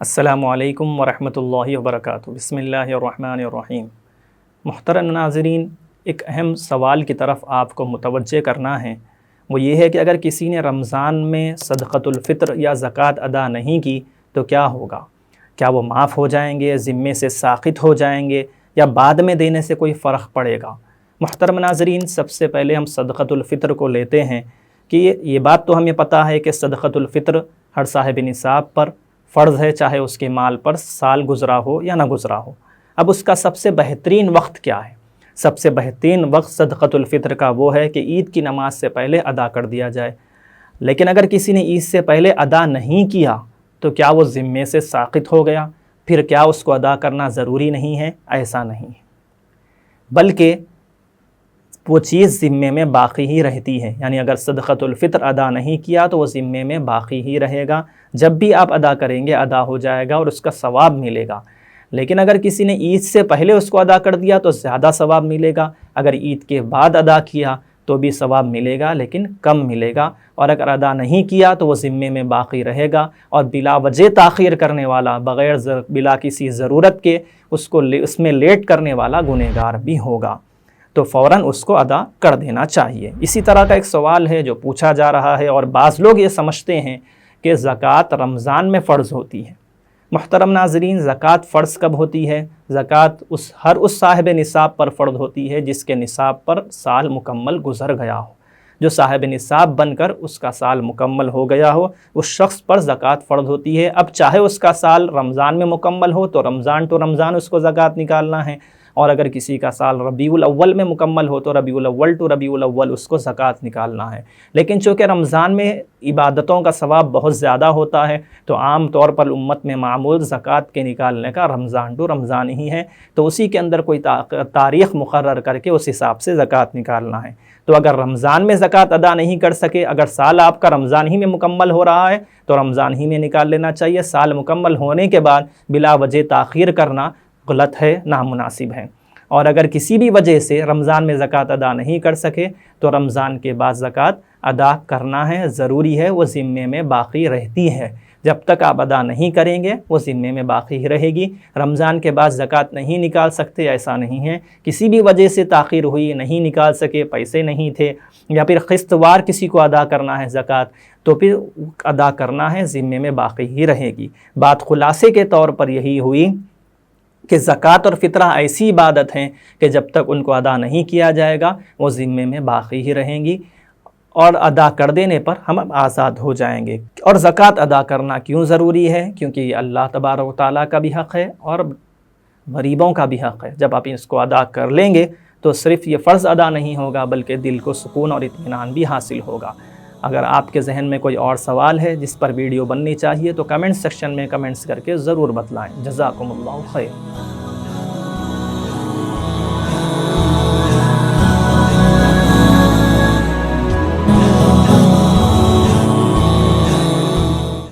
السلام علیکم ورحمۃ اللہ وبرکاتہ۔ بسم اللہ الرحمن الرحیم۔ محترم ناظرین، ایک اہم سوال کی طرف آپ کو متوجہ کرنا ہے، وہ یہ ہے کہ اگر کسی نے رمضان میں صدقۃ الفطر یا زکوٰۃ ادا نہیں کی تو کیا ہوگا؟ کیا وہ معاف ہو جائیں گے، ذمے سے ساقط ہو جائیں گے، یا بعد میں دینے سے کوئی فرق پڑے گا؟ محترم ناظرین، سب سے پہلے ہم صدقۃ الفطر کو لیتے ہیں کہ یہ بات تو ہمیں پتہ ہے کہ صدقۃ الفطر ہر صاحب نصاب پر فرض ہے، چاہے اس کے مال پر سال گزرا ہو یا نہ گزرا ہو۔ اب اس کا سب سے بہترین وقت کیا ہے؟ سب سے بہترین وقت صدقۃ الفطر کا وہ ہے کہ عید کی نماز سے پہلے ادا کر دیا جائے۔ لیکن اگر کسی نے عید سے پہلے ادا نہیں کیا تو کیا وہ ذمے سے ساقط ہو گیا؟ پھر کیا اس کو ادا کرنا ضروری نہیں ہے؟ ایسا نہیں ہے، بلکہ وہ چیز ذمے میں باقی ہی رہتی ہے۔ یعنی اگر صدقۃ الفطر ادا نہیں کیا تو وہ ذمے میں باقی ہی رہے گا، جب بھی آپ ادا کریں گے ادا ہو جائے گا اور اس کا ثواب ملے گا۔ لیکن اگر کسی نے عید سے پہلے اس کو ادا کر دیا تو زیادہ ثواب ملے گا، اگر عید کے بعد ادا کیا تو بھی ثواب ملے گا لیکن کم ملے گا، اور اگر ادا نہیں کیا تو وہ ذمے میں باقی رہے گا، اور بلا وجہ تاخیر کرنے والا، بلا کسی ضرورت کے اس میں لیٹ کرنے والا گنہگار بھی ہوگا، تو فوراً اس کو ادا کر دینا چاہیے۔ اسی طرح کا ایک سوال ہے جو پوچھا جا رہا ہے، اور بعض لوگ یہ سمجھتے ہیں کہ زکوٰۃ رمضان میں فرض ہوتی ہے۔ محترم ناظرین، زکوٰۃ فرض کب ہوتی ہے؟ زکوٰۃ ہر اس صاحب نصاب پر فرض ہوتی ہے جس کے نصاب پر سال مکمل گزر گیا ہو۔ جو صاحب نصاب بن کر اس کا سال مکمل ہو گیا ہو، اس شخص پر زکوٰۃ فرض ہوتی ہے۔ اب چاہے اس کا سال رمضان میں مکمل ہو تو رمضان اس کو زکوٰۃ نکالنا ہے، اور اگر کسی کا سال ربیع الاول میں مکمل ہو تو ربیع الاول اس کو زکوٰۃ نکالنا ہے۔ لیکن چونکہ رمضان میں عبادتوں کا ثواب بہت زیادہ ہوتا ہے تو عام طور پر امت میں معمول زکوٰۃ کے نکالنے کا رمضان ہی ہے، تو اسی کے اندر کوئی تاریخ مقرر کر کے اس حساب سے زکوٰۃ نکالنا ہے۔ تو اگر رمضان میں زکوٰۃ ادا نہیں کر سکے، اگر سال آپ کا رمضان ہی میں مکمل ہو رہا ہے تو رمضان ہی میں نکال لینا چاہیے۔ سال مکمل ہونے کے بعد بلا وجہ تاخیر کرنا غلط ہے، نامناسب ہے۔ اور اگر کسی بھی وجہ سے رمضان میں زکوٰۃ ادا نہیں کر سکے تو رمضان کے بعد زکوٰۃ ادا کرنا ہے، ضروری ہے، وہ ذمے میں باقی رہتی ہے۔ جب تک آپ ادا نہیں کریں گے وہ ذمے میں باقی ہی رہے گی۔ رمضان کے بعد زکوٰۃ نہیں نکال سکتے، ایسا نہیں ہے، کسی بھی وجہ سے تاخیر ہوئی، نہیں نکال سکے، پیسے نہیں تھے، یا پھر قسط وار کسی کو ادا کرنا ہے زکوٰۃ، تو پھر ادا کرنا ہے، ذمے میں باقی ہی رہے گی۔ بات خلاصے کے طور پر یہی ہوئی کہ زکوٰۃ اور فطرہ ایسی عبادت ہیں کہ جب تک ان کو ادا نہیں کیا جائے گا وہ ذمے میں باقی ہی رہیں گی، اور ادا کر دینے پر ہم آزاد ہو جائیں گے۔ اور زکوٰۃ ادا کرنا کیوں ضروری ہے؟ کیونکہ یہ اللہ تبارک و تعالیٰ کا بھی حق ہے اور غریبوں کا بھی حق ہے۔ جب آپ اس کو ادا کر لیں گے تو صرف یہ فرض ادا نہیں ہوگا بلکہ دل کو سکون اور اطمینان بھی حاصل ہوگا۔ اگر آپ کے ذہن میں کوئی اور سوال ہے جس پر ویڈیو بننی چاہیے تو کمنٹ سیکشن میں کمنٹس کر کے ضرور بتلائیں۔ جزاکم اللہ خیر۔